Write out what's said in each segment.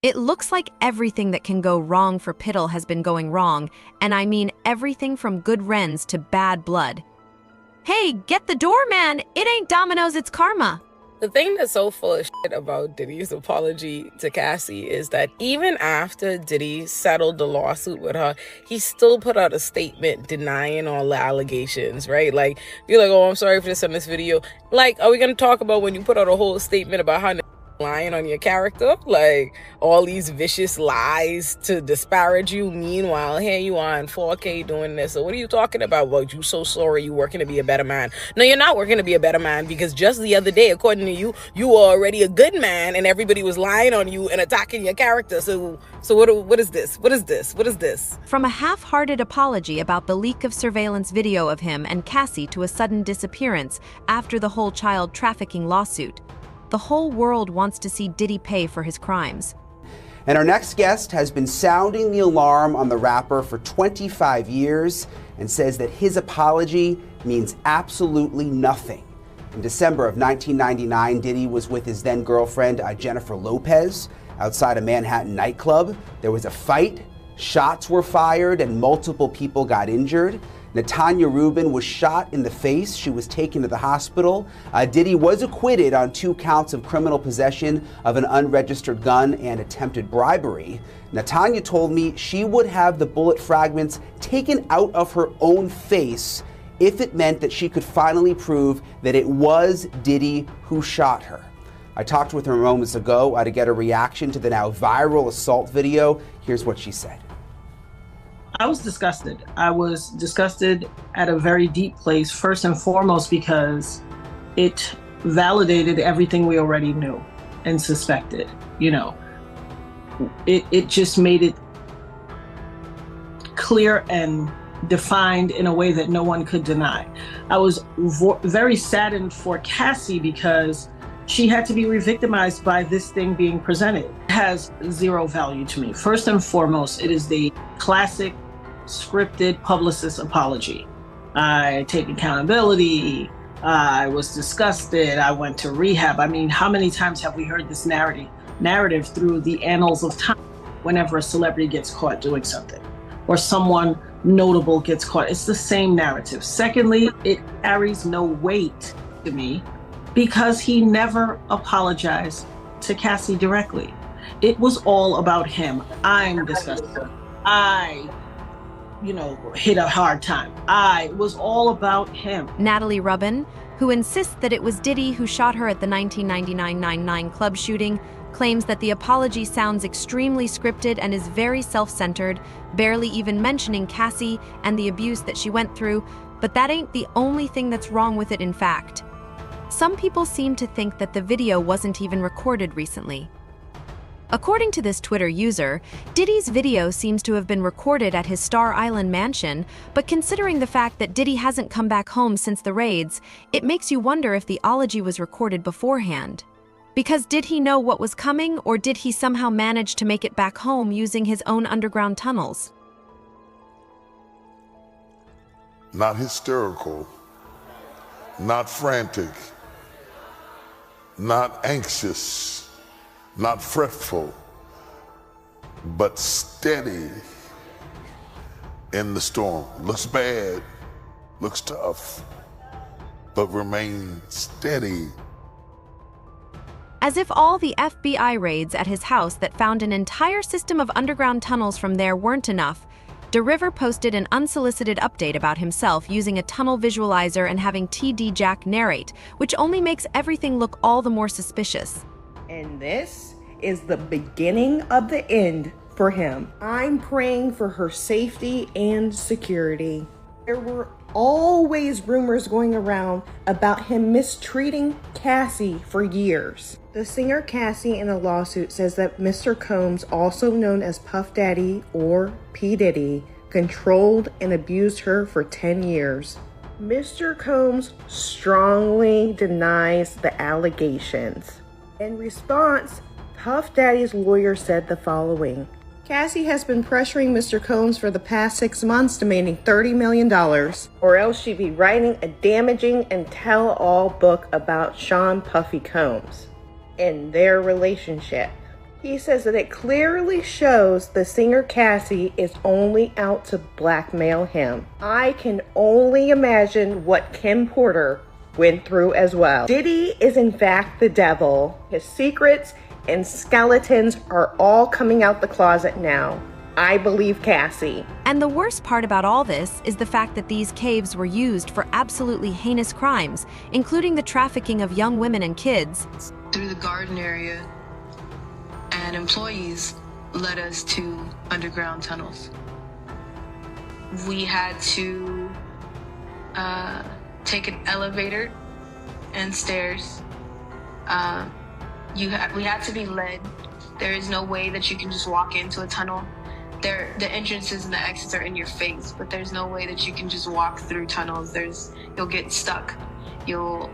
It looks like everything that can go wrong for Piddle has been going wrong, and I mean everything from good wrens to bad blood. Hey, get the door, man! It ain't Domino's, it's karma! The thing that's so full of shit about Diddy's apology to Cassie is that even after Diddy settled the lawsuit with her, he still put out a statement denying all the allegations, right? Like, you're like, oh, I'm sorry for this on this video. Like, are we going to talk about when you put out a whole statement about how lying on your character, like all these vicious lies to disparage you? Meanwhile, here you are in 4K doing this. So what are you talking about? Well, you so sorry, you working to be a better man. No, you're not working to be a better man, because just the other day, according to you, you were already a good man and everybody was lying on you and attacking your character. So what is this? What is this? What is this? From a half-hearted apology about the leak of surveillance video of him and Cassie to a sudden disappearance after the whole child trafficking lawsuit, the whole world wants to see Diddy pay for his crimes. And our next guest has been sounding the alarm on the rapper for 25 years and says that his apology means absolutely nothing. In December of 1999, Diddy was with his then girlfriend, Jennifer Lopez, outside a Manhattan nightclub. There was a fight, shots were fired, and multiple people got injured. Natanya Rubin was shot in the face. She was taken to the hospital. Diddy was acquitted on 2 counts of criminal possession of an unregistered gun and attempted bribery. Natanya told me she would have the bullet fragments taken out of her own face if it meant that she could finally prove that it was Diddy who shot her. I talked with her moments ago to get a reaction to the now viral assault video. Here's what she said. I was disgusted. I was disgusted at a very deep place, first and foremost because it validated everything we already knew and suspected. You know, it just made it clear and defined in a way that no one could deny. I was very saddened for Cassie because she had to be re-victimized by this thing being presented. It has zero value to me. First and foremost, it is the classic scripted publicist apology. I take accountability. I was disgusted. I went to rehab. I mean, how many times have we heard this narrative through the annals of time whenever a celebrity gets caught doing something or someone notable gets caught? It's the same narrative. Secondly, it carries no weight to me because he never apologized to Cassie directly. It was all about him. I'm disgusted. I hit a hard time. It was all about him. Natalie Rubin, who insists that it was Diddy who shot her at the 1999 9/9 club shooting, claims that the apology sounds extremely scripted and is very self-centered, barely even mentioning Cassie and the abuse that she went through, but that ain't the only thing that's wrong with it in fact. Some people seem to think that the video wasn't even recorded recently. According to this Twitter user, Diddy's video seems to have been recorded at his Star Island mansion, but considering the fact that Diddy hasn't come back home since the raids, it makes you wonder if the ology was recorded beforehand. Because did he know what was coming, or did he somehow manage to make it back home using his own underground tunnels? Not hysterical, not frantic, not anxious, not fretful, but steady in the storm. Looks bad, looks tough, but remain steady. As if all the FBI raids at his house that found an entire system of underground tunnels from there weren't enough, DeRiver posted an unsolicited update about himself using a tunnel visualizer and having TD Jack narrate, which only makes everything look all the more suspicious. And this is the beginning of the end for him. I'm praying for her safety and security. There were always rumors going around about him mistreating Cassie for years. The singer Cassie in a lawsuit says that Mr. Combs, also known as Puff Daddy or P. Diddy, controlled and abused her for 10 years. Mr. Combs strongly denies the allegations. In response, Puff Daddy's lawyer said the following: Cassie has been pressuring Mr. Combs for the past 6 months, demanding $30 million, or else she'd be writing a damaging and tell-all book about Sean Puffy Combs and their relationship. He says that it clearly shows the singer Cassie is only out to blackmail him. I can only imagine what Kim Porter went through as well. Diddy is in fact the devil. His secrets and skeletons are all coming out the closet now. I believe Cassie. And the worst part about all this is the fact that these caves were used for absolutely heinous crimes, including the trafficking of young women and kids. Through the garden area, and employees led us to underground tunnels. We had to take an elevator and stairs. We had to be led. There is no way that you can just walk into a tunnel. The entrances and the exits are in your face, but there's no way that you can just walk through tunnels. You'll get stuck. You'll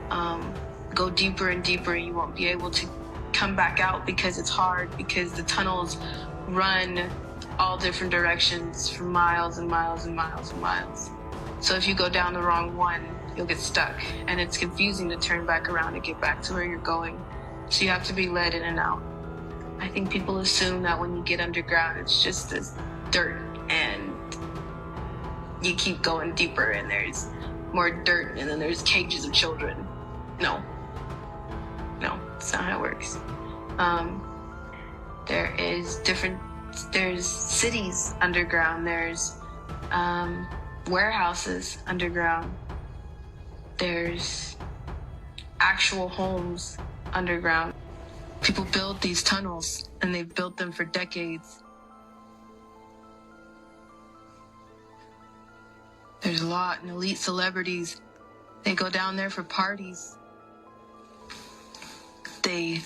go deeper and deeper, and you won't be able to come back out because it's hard, because the tunnels run all different directions for miles and miles and miles and miles. So if you go down the wrong one, you'll get stuck, and it's confusing to turn back around and get back to where you're going. So you have to be led in and out. I think people assume that when you get underground, it's just this dirt and you keep going deeper and there's more dirt and then there's cages of children. No, that's not how it works. There's cities underground, there's warehouses underground, there's actual homes underground. People build these tunnels and they've built them for decades. There's a lot, and elite celebrities, they go down there for parties. I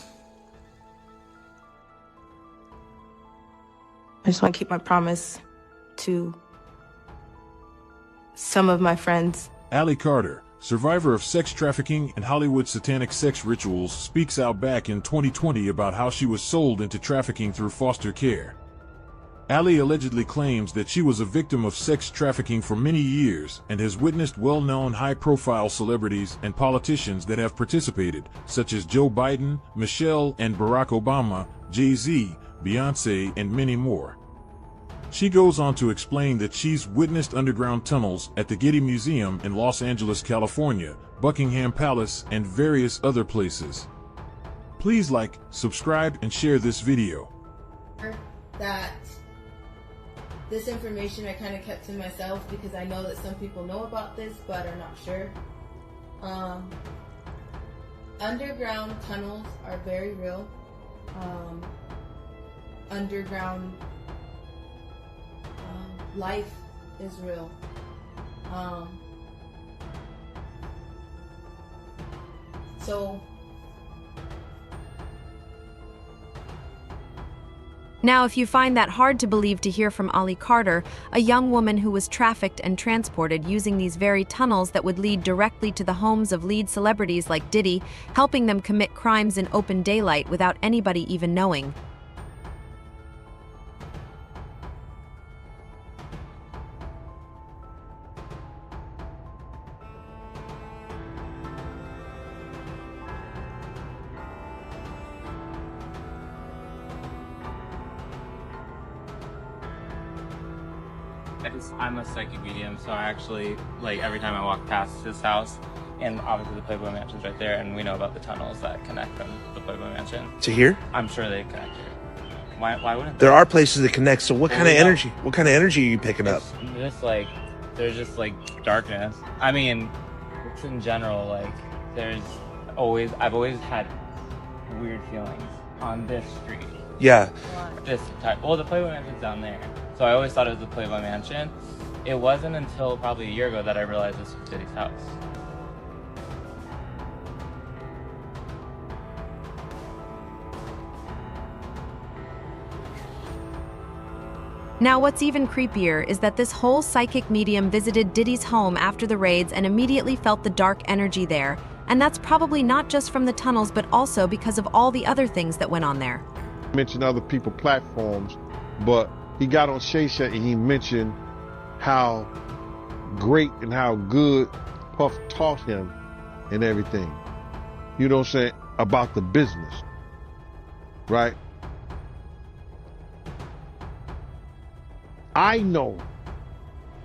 just want to keep my promise to some of my friends. Allie Carter, survivor of sex trafficking and Hollywood satanic sex rituals, speaks out back in 2020 about how she was sold into trafficking through foster care. Allie allegedly claims that she was a victim of sex trafficking for many years and has witnessed well-known high-profile celebrities and politicians that have participated, such as Joe Biden, Michelle and Barack Obama, Jay-Z, Beyonce, and many more. She goes on to explain that she's witnessed underground tunnels at the Getty Museum in Los Angeles, California, Buckingham Palace, and various other places. Please like, subscribe, and share this video. That this information I kind of kept to myself because I know that some people know about this but are not sure. Underground tunnels are very real. Underground life is real. Now, if you find that hard to believe to hear from Allie Carter, a young woman who was trafficked and transported using these very tunnels that would lead directly to the homes of lead celebrities like Diddy, helping them commit crimes in open daylight without anybody even knowing. I'm a psychic medium, so I actually, like, every time I walk past his house, and obviously the Playboy Mansion's right there, and we know about the tunnels that connect from the Playboy Mansion. To here? I'm sure they connect here. Why wouldn't they? There are places that connect, so what kind of energy? What kind of energy are you picking up? There's just darkness. I mean, it's in general, like, I've always had weird feelings on this street. Yeah. This type. Well, the Playboy Mansion's down there. So I always thought it was the Playboy Mansion. It wasn't until probably a year ago that I realized this was Diddy's house. Now, what's even creepier is that this whole psychic medium visited Diddy's home after the raids and immediately felt the dark energy there. And that's probably not just from the tunnels, but also because of all the other things that went on there. Mentioned other people platforms, but he got on Shay Shay and he mentioned how great and how good Puff taught him and everything. You know what I'm saying? About the business, right? I know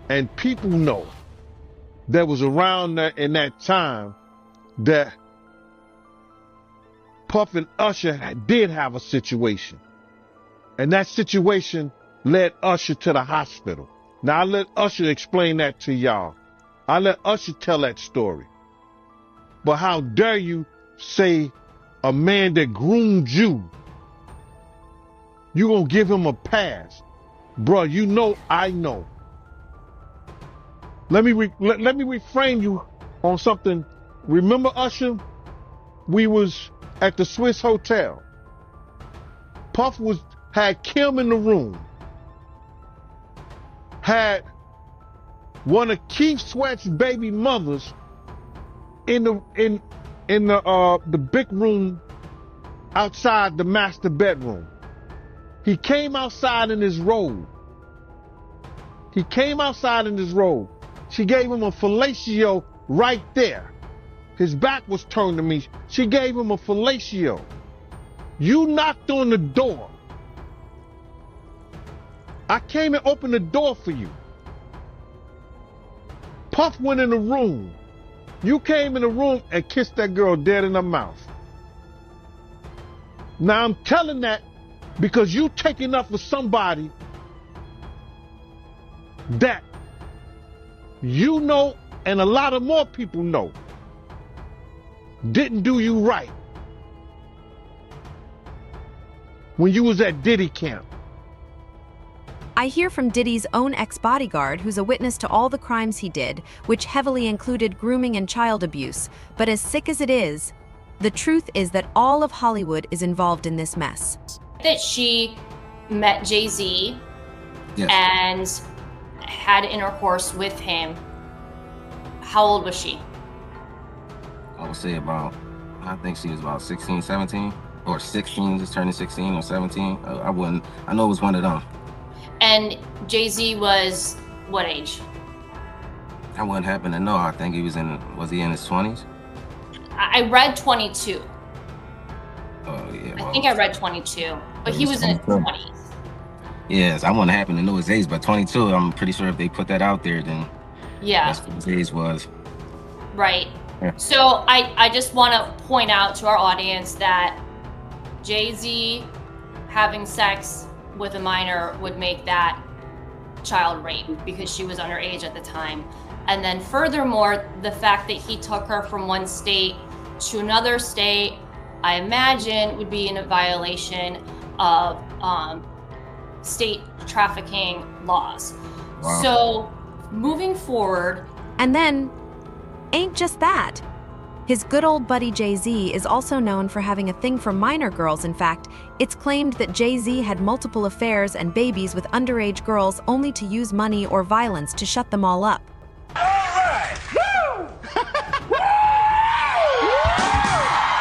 and people know that was around in that time that Puff and Usher did have a situation. And that situation led Usher to the hospital. Now I let Usher explain that to y'all. I let Usher tell that story. But how dare you say a man that groomed you, you gonna give him a pass? Bruh, you know I know. Let me reframe you on something. Remember Usher? We was at the Swiss Hotel. Puff had Kim in the room. Had one of Keith Sweat's baby mothers in the big room outside the master bedroom. He came outside in his robe. She gave him a fellatio right there. His back was turned to me. She gave him a fellatio. You knocked on the door. I came and opened the door for you. Puff went in the room. You came in the room and kissed that girl dead in her mouth. Now I'm telling that because you taking up for somebody that you know and a lot of more people know didn't do you right when you was at Diddy camp. I hear from Diddy's own ex-bodyguard, who's a witness to all the crimes he did, which heavily included grooming and child abuse. But as sick as it is, the truth is that all of Hollywood is involved in this mess. That she met Jay-Z Yes. and had intercourse with him. How old was she? I would say I think she was about 16, 17, or 16, just turning 16 or 17. I know it was one of them. And Jay-Z was what age? I wouldn't happen to know. I think was he in his 20s? I read 22. Oh, yeah. Well, I think I read 22, but he was in his 20s. Yes, I wouldn't happen to know his age, but 22, I'm pretty sure if they put that out there, then yeah, that's what his age was. Right. Yeah. So I just want to point out to our audience that Jay-Z having sex with a minor would make that child rape because she was underage at the time. And then furthermore, the fact that he took her from one state to another state, I imagine would be in a violation of state trafficking laws. Wow. So moving forward. And then, ain't just that. His good old buddy Jay-Z is also known for having a thing for minor girls. In fact, it's claimed that Jay-Z had multiple affairs and babies with underage girls only to use money or violence to shut them all up.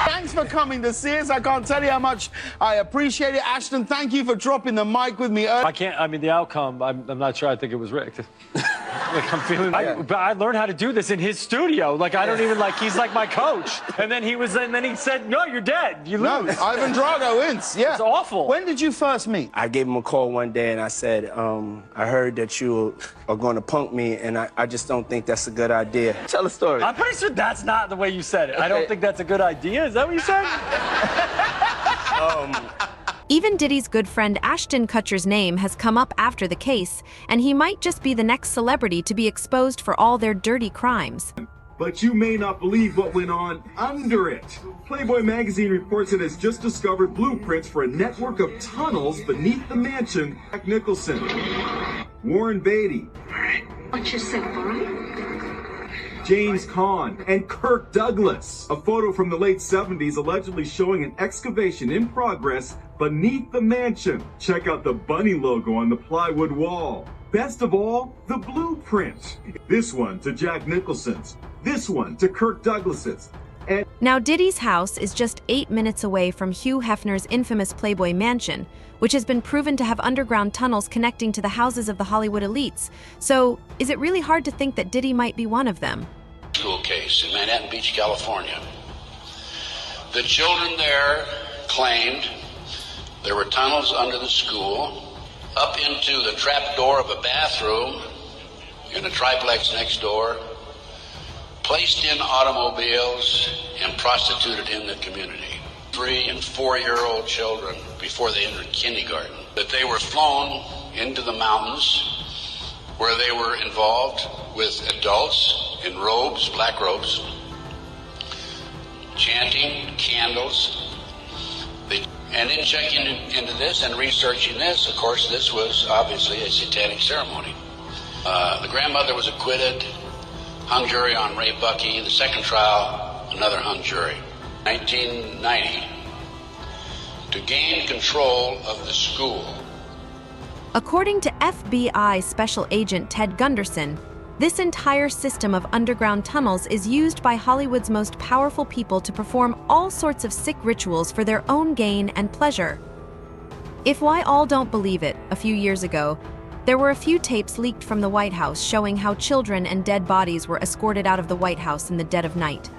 Thanks for coming to see us. I can't tell you how much I appreciate it. Ashton, thank you for dropping the mic with me earlier. The outcome, I'm not sure I think it was rigged. I'm feeling but I learned how to do this in his studio. I don't even he's like my coach. And then he said, no, you're dead. You lose. No, Ivan Drago wins. Yeah. It's awful. When did you first meet? I gave him a call one day and I said, I heard that you are going to punk me and I just don't think that's a good idea. Tell a story. I'm pretty sure that's not the way you said it. I don't think that's a good idea. Is that what you said? Even Diddy's good friend Ashton Kutcher's name has come up after the case, and he might just be the next celebrity to be exposed for all their dirty crimes. But you may not believe what went on under it. Playboy magazine reports it has just discovered blueprints for a network of tunnels beneath the mansion of Jack Nicholson, Warren Beatty, Watch yourself, all right? James Caan, and Kirk Douglas. A photo from the late 70s allegedly showing an excavation in progress beneath the mansion. Check out the bunny logo on the plywood wall. Best of all, the blueprint. This one to Jack Nicholson's. This one to Kirk Douglas's. And now Diddy's house is just 8 minutes away from Hugh Hefner's infamous Playboy mansion, which has been proven to have underground tunnels connecting to the houses of the Hollywood elites. So, is it really hard to think that Diddy might be one of them? School case in Manhattan Beach, California. The children there claimed there were tunnels under the school up into the trap door of a bathroom in a triplex next door, placed in automobiles, and prostituted in the community. 3- and 4-year-old children before they entered kindergarten. That they were flown into the mountains where they were involved with adults in robes, black robes, chanting candles. And in checking into this and researching this, of course, this was obviously a satanic ceremony. The grandmother was acquitted, hung jury on Ray Bucky. The second trial, another hung jury. 1990, to gain control of the school. According to FBI Special Agent Ted Gunderson, this entire system of underground tunnels is used by Hollywood's most powerful people to perform all sorts of sick rituals for their own gain and pleasure. If why all don't believe it, a few years ago, there were a few tapes leaked from the White House showing how children and dead bodies were escorted out of the White House in the dead of night.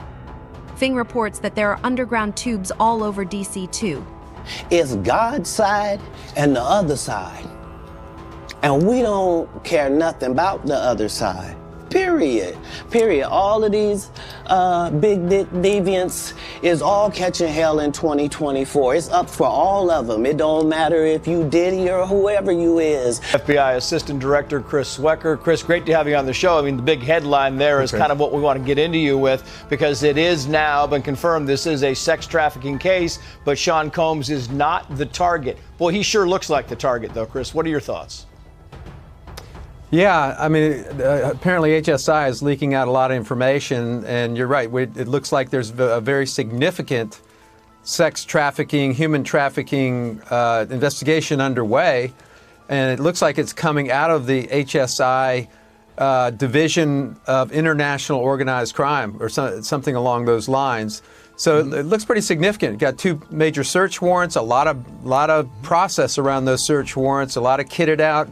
Fing reports that there are underground tubes all over DC too. It's God's side and the other side. And we don't care nothing about the other side. Period. Period. All of these big dick deviants is all catching hell in 2024. It's up for all of them. It don't matter if you Diddy or whoever you is. FBI Assistant Director Chris Swecker. Chris, great to have you on the show. I mean, the big headline there is kind of what we want to get into you with, because it is now been confirmed this is a sex trafficking case, but Sean Combs is not the target. Boy, he sure looks like the target, though. Chris, what are your thoughts? Yeah, I mean, apparently HSI is leaking out a lot of information, and you're right. It looks like there's a very significant sex trafficking, human trafficking investigation underway, and it looks like it's coming out of the HSI Division of International Organized Crime, or something along those lines. So it looks pretty significant. Got 2 major search warrants, a lot of process around those search warrants, a lot of kitted out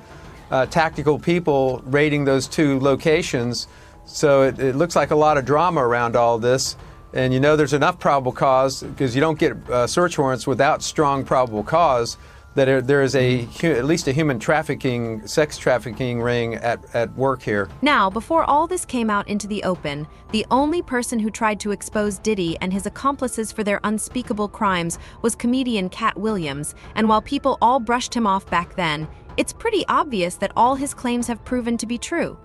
tactical people raiding those 2 locations. So it looks like a lot of drama around all this. And you know there's enough probable cause, because you don't get search warrants without strong probable cause, that there is at least a human trafficking, sex trafficking ring at work here. Now, before all this came out into the open, the only person who tried to expose Diddy and his accomplices for their unspeakable crimes was comedian Cat Williams. And while people all brushed him off back then, it's pretty obvious that all his claims have proven to be true.